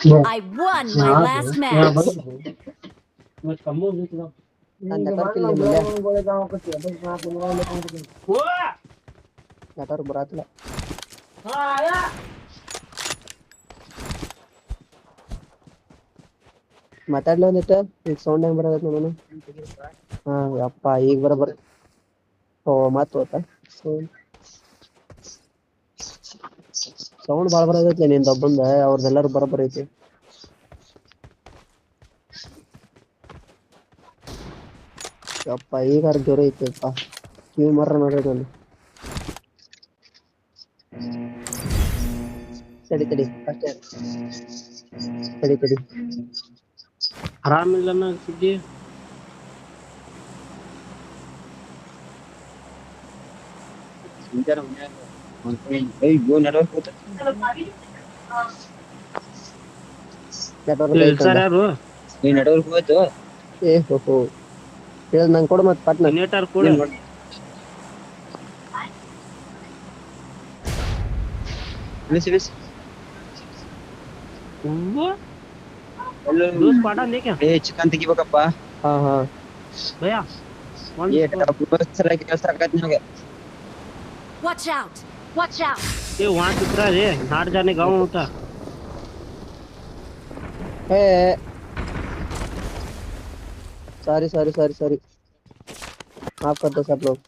I won my last match. ನಾನು network ಇಲ್ಲ Mallya network ಬರತ್ತಿಲ್ಲ ಮಾತಾಡ್ಲ ಒಂದಿಟ್ಟ ಈಗ ಸೌಂಡ್ ಹೆಂಗ್ ಬರತ್ತ ನಾನು ಹಾ ಅಪ್ಪ ಈಗ ಬರಬರ್ ಓ ಮತ್ ಹೋತ ಸೌಂಡ್ ಬಾಳ ಬರತೈತಿ ನಿಂದ ಒಬ್ಬಂದ ಅವ್ರದ್ದೆಲ್ಲರೂ ಬರಬರ್ ಐತಿ ಅಪ್ಪ ಈಗ ಜೋರ ಐತಿಪ್ಪ ಕಿವಿ ಮರ್ರ ನೋಡ್ರಿ ತಡಿ ತಡಿ ಅಷ್ಟೇ ತಡಿ ತಡಿ ಆರಾಮಿಲ್ಲ ಸುದ್ದಿ ನೆಟ್ವರ್ಕ್ ಹೋಯ್ತು ಏ ಹೋ ಹೇಳ ನಂಗೆ ಕೊಡು ಮತ್ತೆ ಪಟ್ನ ನೆಟ್ವರ್ ಕೂಡ ಚಿಕನ್ ತೆಗಿಬೇಕಪ್ಪ ಹಾ ಹಾ ಭಯ್ಯಾ Watch out! Watch out! ये वहाँ कितना रे हार जाने गाँव होता ए सॉरी सॉरी सॉरी सॉरी माफ कर दो सब लोग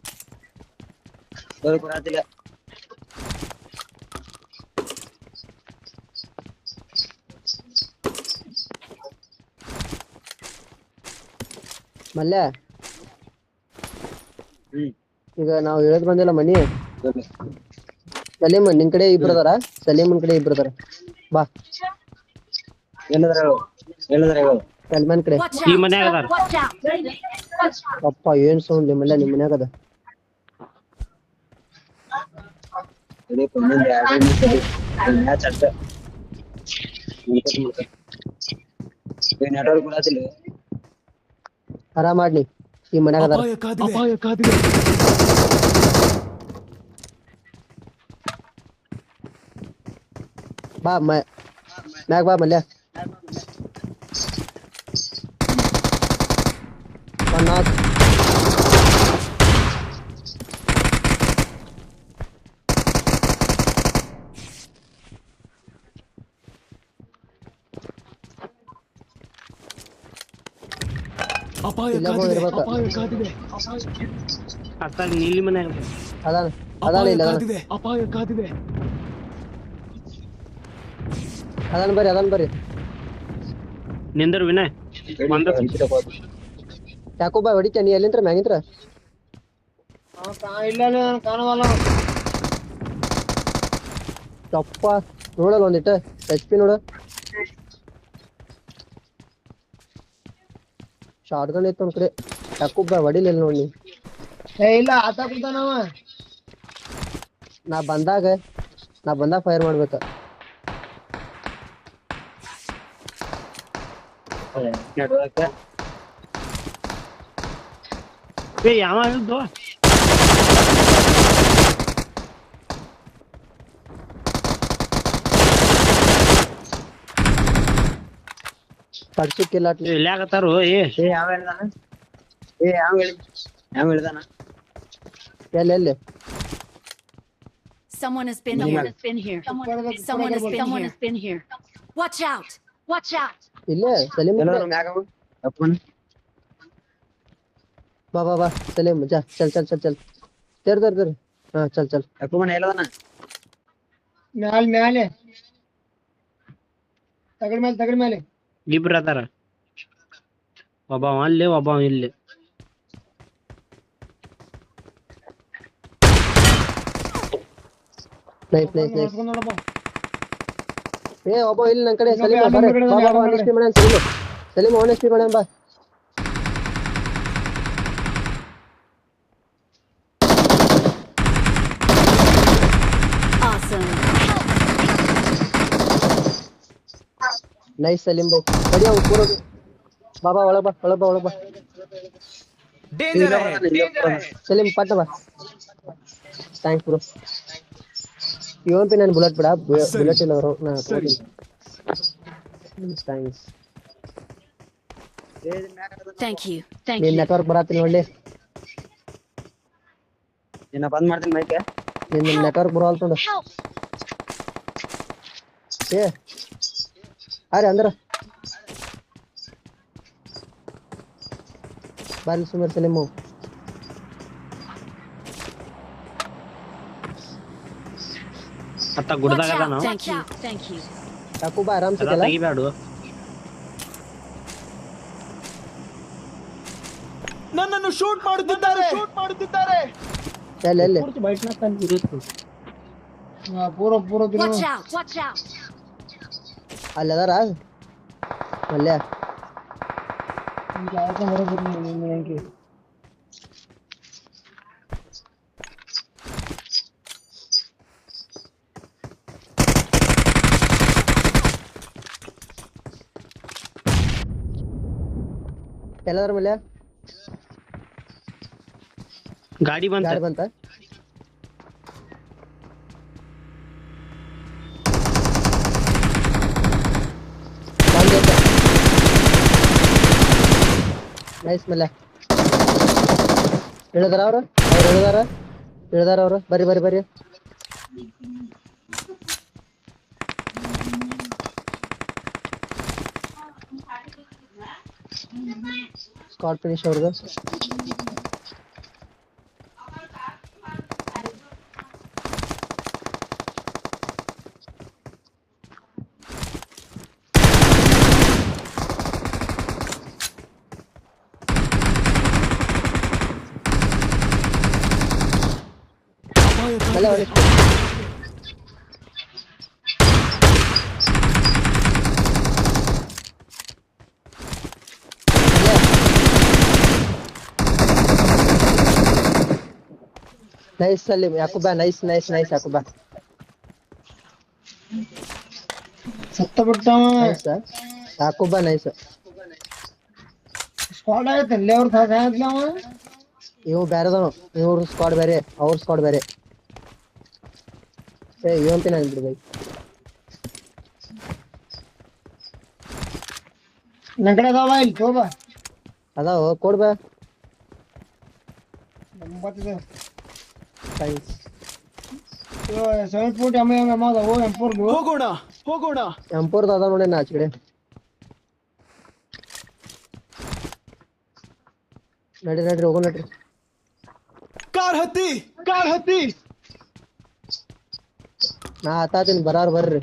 ಮಲ್ಯ ಈಗ ನಾವು ಹೇಳದ್ ಬಂದಿಲ್ಲ ಮನಿ ಸಲೀಮ್ ನಿನ್ ಕಡೆ ಇಬ್ರು ಅದಾರ ಸಲೀಮನ್ ಕಡೆ ಇಬ್ರು ಅದಾರ ಬಾ ಸಲ್ಮಾನ್ ಕಡೆ Watch ಈ out! ಮನ್ಯಾಗ ಅದಾರ Watch out! ಅಪ್ಪ ಏನ್ ಸೌಂಡ್ ಮಲ್ಯ ನಿಮ್ ಮನ್ಯಾಗ ಅದ ಆರಾಮ್ ಮಾಡ್ಲಿ ಈ ಮನ್ಯಾಗ ಅದಾರ ಬಾ ಮ್ಯಾಗ ಬಾ ಮಲ್ಯ ಅತ್ತ ನೀಲಿ ಮನ್ಯಾಗ ಅದಾನ ಅದಾನ ಇಲ್ಲ ಅದಾನ ಬರ್ರಿ ನಿಂದರ್ ವಿನಯ್ ಯಾಕೋ ಬಾ ಹೊಡಿತ ನೀ ಎಲ್ಲಿಂತ್ರ ಮ್ಯಾಗಿಂತ್ರ ತಪ್ಪ ನೋಡಲ್ಲ ಒಂದಿಟ್ಟ HP ನೋಡ ಶಾರ್ಟ್ ಗನ್ ಐತ ಒಂದ್ ಕಡೆ ಯಾಕೋ ಬಾ ಹೊಡಿಲಿಲ್ಲ ನೋಡಿ ಇಲ್ಲ ಆತ ಕೂತಾನವ ನಾ ಬಂದಾಗ ಫೈರ್ ಮಾಡ್ಬೇಕ ಏ ಯಾವ ಹೇಳಿದ್ದು ತಡ್ಸಕ್ಕಿಲ್ಲ ಇಲ್ಲಾಗತ್ತಾರು ಎಲ್ಲಿ Someone has been here. Someone has been here. Watch out! Watch out! ಇಲ್ಲೇ ಸಲೀಮ್ ಬಾ ಬಾ ಬಾ ಸಲೀಮ್ ಜಾ ಚಲ್ ತೆರ್ ಹಾ ಚಲ್ ಮ್ಯಾಲೆ ತಗಡ್ ಮೇಲೆ ಇಬ್ರು ಅದಾರ ಒಬ್ಬ ಅಲ್ಲಿ ಒಬ್ಬ ಇಲ್ಲಿ ನೈಸ್ ಏ ಒಬ್ಬ ಇಲ್ಲಿ ನನ್ನ ಕಡೆ ಸಲೀಮ್ ಬಾ ಬಾ ನೆಕ್ಸ್ಟ್ ಮಾಡಣ ಸಲೀಮ್ ನೆಕ್ಸ್ಟ್ ಮಾಡಣ ಬಾ Awesome! ನೈಸ್ ಸಲೀಮ್ ಬೈ ಬಡಿ ಅವ್ನು ಪೂರ ಬಾ ಒಳಗ್ ಬಾ ಸಲೀಮ್ ಪಟ್ಟ ಬಾ ಥ್ಯಾಂಕ್ಸ್ ಬ್ರೋ ಇವನ್ ಪಿ ನಾನು ಬುಲೆಟ್ ಬಿಡ ಬುಲೆಟ್ ಇಲ್ಲ ಅವರು ನಾ ಥ್ಯಾಂಕ್ಸ್. Thank you. Thank ನಿನ್ you. ನೆಟ್ವರ್ಕ್ ಬರತ್ತೀನಿ ಒಳ್ಳೆ. ಇನ್ನ ಬಂದ್ ಮಾಡ್ತೀನಿ ಮೈಕ್. ನಿನ್ನ ನೆಟ್ವರ್ಕ್ ಬರೋಲ್ ನೋಡು. Help! ಏ ಅರೆ ಅಂದ್ರ ಬಾರಿ ಸುಮಾರು ಸಲೀಮು. ಅತ್ತ Watch ಗುಡ್ದಾಗ out! ನಾವು Thank you. Thank you. ಯಾಕೂಬ ಆರಾಮ್ ಅದ ಸಿಕ್ಕಲ್ಲ. ತೆಗಿಬ್ಯಾಡು. ನನ್ನನ್ನು ಶೂಟ್ ಮಾಡುತ್ತಿದ್ದಾರೆ. ಎಲ್ಲಿ ಎಲ್ಲಿ Watch out! Watch out! ಅಲ್ಲಿ ಅದಾರ ಅಲ್ಲೇ. ಎಲ್ಲದ್ರ ಮೇಲೆ ಗಾಡಿ ಬಂತ. ಗಾಡಿ ಬಂತ. ನೈಸ್ ಮೇಲೆ ಇಳಿದಾರ ಅವ್ರು ಇಳಿದಾರ ಅವ್ರು. ಬರ್ರಿ ಬರ್ರಿ ಬರ್ರಿ. ಸ್ಕಾಟ್ ಫಿನಿಶ್ ಅವ್ರದ್ದು. ಮೇಲೆ ಅವ್ರು ನೈಸ್ ಅಲ್ಲಿ ಯಾಕುಬ. ನೈಸ್ ನೈಸ್ ನೈಸ್ ಯಾಕುಬ. ಸತ್ತ ಬಿಟ್ಟವ. ನೈಸ್ ಯಾಕುಬ ನೈಸ್. ಸ್ಕ್ವಾಡ್ ಆಗತ್ತೆ ಅಲ್ಲಿ ಅವ್ರ ಸಾಧ್ಯ. ಇವು ಬೇರೆದವ. ಇವ್ರ ಸ್ಕ್ವಾಡ್ ಬೇರೆ ಅವ್ರ ಸ್ಕ್ವಾಡ್ ಬೇರೆ. ಏ ಇವಂತಿನ ಅಂದ್ಬಿಡು ಬೈ. ನನ್ನ ಕಡೆ ಅದಾವ ಇಲ್ಲಿ ತೋಬ. ಅದಾವ ಕೊಡ್ಬಾ. 90 ಥ್ಯಾಂಕ್ಸ್. 7 ಫುಟ್ ಎಮ್ ಅದಾವು M4ದು. ಹೋಗೋಣ. ಎಂಪೂರ್ದು ಅದಾವ ನೋಡಿ ಆಚೆ ಕಡೆ. ನಡ್ರಿ ಹೋಗೋ ನಡ್ರಿ. ಕಾರ್ ಹತ್ತಿ. ನಾ ಹತ್ತಾತೀನಿ ಬರ್ರಿ.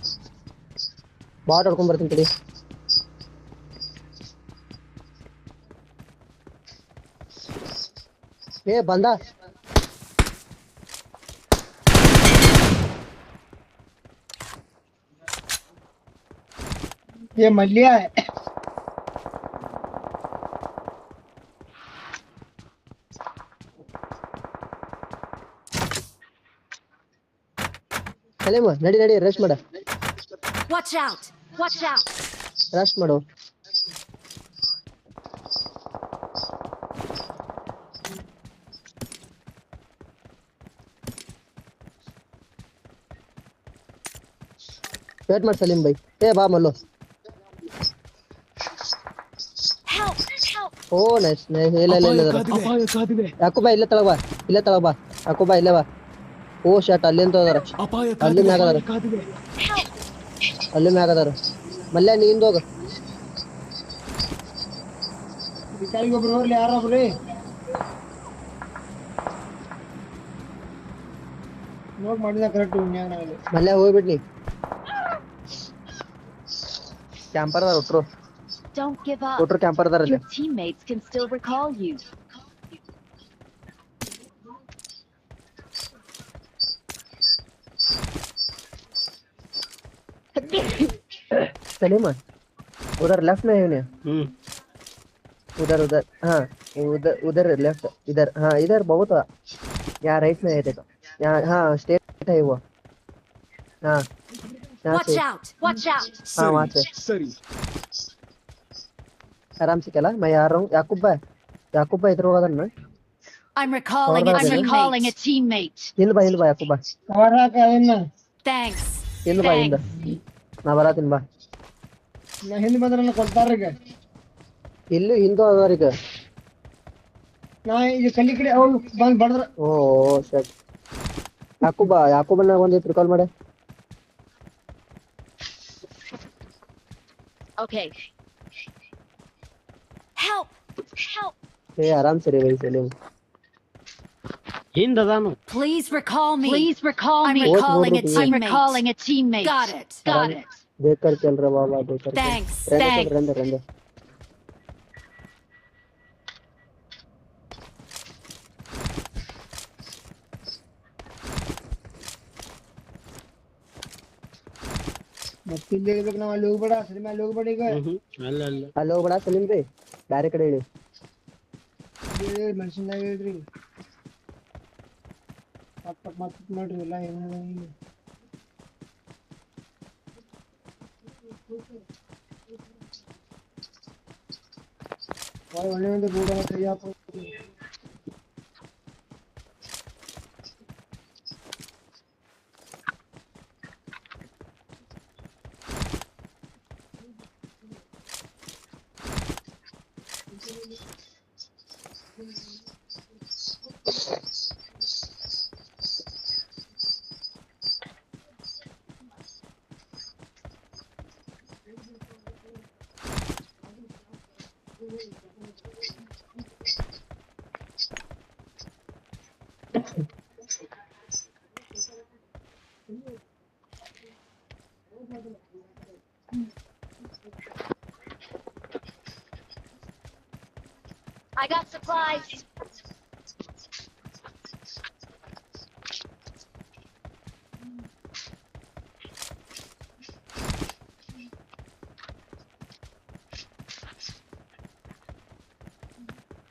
ಬಾಟ್ ಹೊಡ್ಕೊಂಡ್ ಬರ್ತೀನಿ ತಡಿ. ಏ ಬಂದ. ये मल्लिया है. ಸಲೀಮ ನಡಿ ರಶ್ ಮಾಡ. Watch out! Watch out! Rush ಮಾಡು. ವೇಟ್ ಮಾಡಿ ಸಲೀಂ ಬೈ. ಏ ಬಾ ಮಲ್ಲು. Help! Help! ಓ ನೈಸ್ ನೈಸ್. ಇಲ್ಲ ಯಾಕುಬ ಇಲ್ಲೇ ತಳಗ ಬಾ. ಯಾಕುಬ ಇಲ್ಲೇ ಬಾ. ಓ ಶಟ್ ಅಲ್ಲಿಂದ ಅದಾರ. ಅಲ್ಲಿ ಮ್ಯಾಗ ಅದಾರ. ಅಲ್ಲಿ ಮ್ಯಾಗ ಅದಾರ. ಮಲ್ಯ ನೀಂದ ಹೋಗ. ಬಿಸಾರಿಗೆ ಒಬ್ರು ಬರ್ಲಿ ಯಾರೊಬ್ರಿ. ನೋಟ್ ಮಾಡಿದ ಕರೆಕ್ಟ್ ಉಣ್ಯಾಗನಾಗಲಿ. ಮಲ್ಯ ಹೋಗ್ಬಿಡ್ನಿ. ಕ್ಯಾಂಪರ್ ಅದಾರ ಒಟ್ರು. Don't give up. ಒಟ್ರು ಕ್ಯಾಂಪರ್ ಅದಾರ ಅಲ್ಲಿ. Your teammates can still recall you. Salima उधर लेफ्ट में है ना. उधर हाँ उधर लेफ्ट. इधर हाँ इधर बहुत यहाँ राइट में है देखो. यहाँ हाँ स्टेट है वो. हाँ यहाँ Watch से. out! Watch out! हाँ वहाँ से आराम से चला. मैं आ रहा हूँ. याकूब भाई इधर होगा ना. I'm recalling a teammate. हिल बा याकूब भाई. ಅವರ ಕಾಯನ್ನ. Thanks. हिल बा Thanks. ನಾ ಬರತ್ತೀನಿ ಬಾ. ನಾ ಹಿಂದೆ ಬಂದ್ರೆ ಕೊಡ್ತಾರ ಈಗ. ಇಲ್ಲೂ ಹಿಂದೂ ಅದಾರ ಈಗ. ನಾ ಈಗ ಕಲ್ಲಿ ಕಡೆ ಅವ್ರು ಬಂದ್ ಬಡದ್ರ. ಓ ಶಟ್. ಯಾಕೂಬನ್ನ ಒಂದಿತ್ತು ಕಾಲ್ ಮಾಡೆ. Okay. Help! Help! ಏ ಆರಾಮ್ ಸರಿ ಬೈ ಸಲೀಮ್. ಹಿಂದದಾನು. Please recall me. Please recall me. What I'm would recalling a teammate. Got it. Got it. ದೇಕರ್ ಚಲ್ ರहा बाबा देकर. Thanks. ರಂದೆ. ಮತ್ತೆ ಇಲ್ಲಿ ಹೇಳ್ಬೇಕು ನಾವು ಅಲ್ಲಿ ಹೋಗ್ಬೇಡ ಸರಿ ಮೇಲೆ ಹೋಗ್ಬೇಡ ಈಗ. ಅಲ್ಲ ಅಲ್ಲಿ ಹೋಗ್ಬೇಡ ಸಲೀಮ್ ಬೈ, ಬೇರೆ ಕಡೆ ಹೇಳಿ. ಮೆಣಸಿನ್ದಾಗ ಹೇಳ್ರಿ ಮತ್ತ ನೋಡ್ರಿ ಎಲ್ಲ ಏನಾದ ಒಳ್ಳೆ ಒಂದು ಬೂಡ ಕೈ ಹಾಕೋ. I got supplies.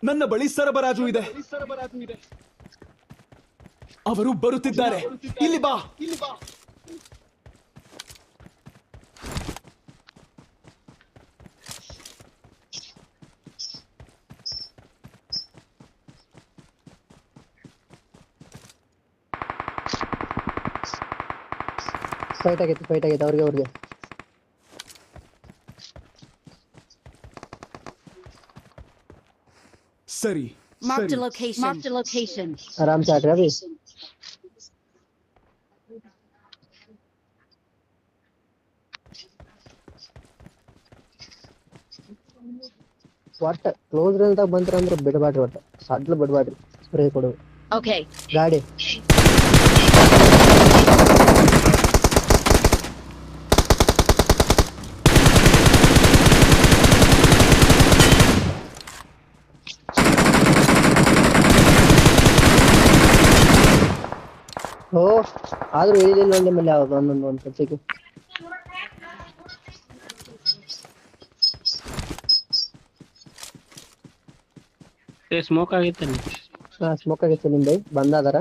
ನನ್ನ ಬಳಿ ಸರಬರಾಜು ಇದೆ. ಅವರು ಬರುತ್ತಿದ್ದಾರೆ. ಇಲ್ಲಿ ಬಾ. ಫೈಟ್ ಆಗೈತೆ ಅವ್ರಿಗೆ. ಸರಿ. Marked a location. ಆರಾಮ್ से आटे अभी ಒಟ್ಟ ಕ್ಲೋಸ್ ರೇಂಜ್ ದಾಗ ಬಂತ್ರ ಅಂದ್ರೆ ಬಿಡಬಾಡ್ರಿ, ಒಟ್ಟ ಸಡ್ಲ ಬಿಡಬಾಡ್ರಿ, ಸ್ಪ್ರೇ ಕೊಡು. Okay. ಗಾಡಿ ಓ ಆದ್ರೂ ಹೇಳಿಲ್ಲ ಒಂದೇ ಮೇಲೆ ಯಾವ್ದು ಒಂದೊಂದು ಸಚಿಗೆ ಸ್ಮೋಕ್ ಆಗೈತೆ ಅಲ್ಲಿ. ಹಾ ಸ್ಮೋಕ್ ಆಗೈತೆ ನಿಮ್ ಬೈ ಬಂದಾದಾರ.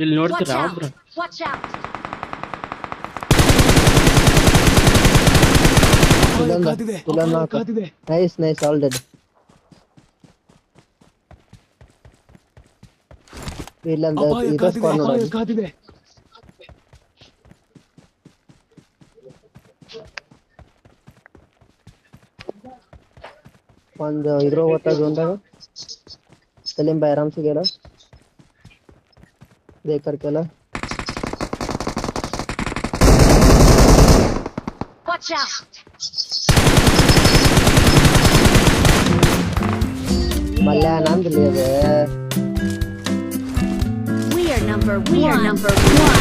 ಇಲ್ಲಿ Watch ನೋಡ್ತೀರಾ out. ಒಬ್ರು? Watch out. ಕಾದಿದೆ. Nice all dead. ಇಲ್ಲಂದ ಇದು ಸ್ಕ್ವಾಡ್ ನೋಡಿ. ಕಾದಿದೆ. ಒಂದು ಇದ್ರ ಹೋಗ್ತಾ ಜೋನ್ದಾಗ ಸಲೀಂ ಭಾई आराम से गेला देख करके ला. Watch out. ಮಲ್ಯ ನಂದ್ ಲೇವೆ. We are number one.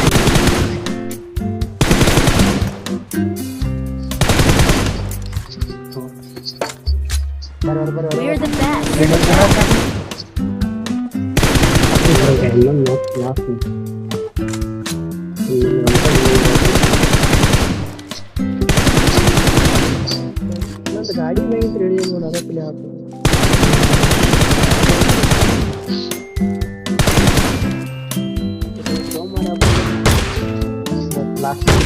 We're the best. ನಂದು ಗಾಡಿ ಮೇಲೆ ರೆಡಿ ನೋಡು ಅದಕ್ಕೆ ಹಾಕು. ಲಾಸ್ಟ್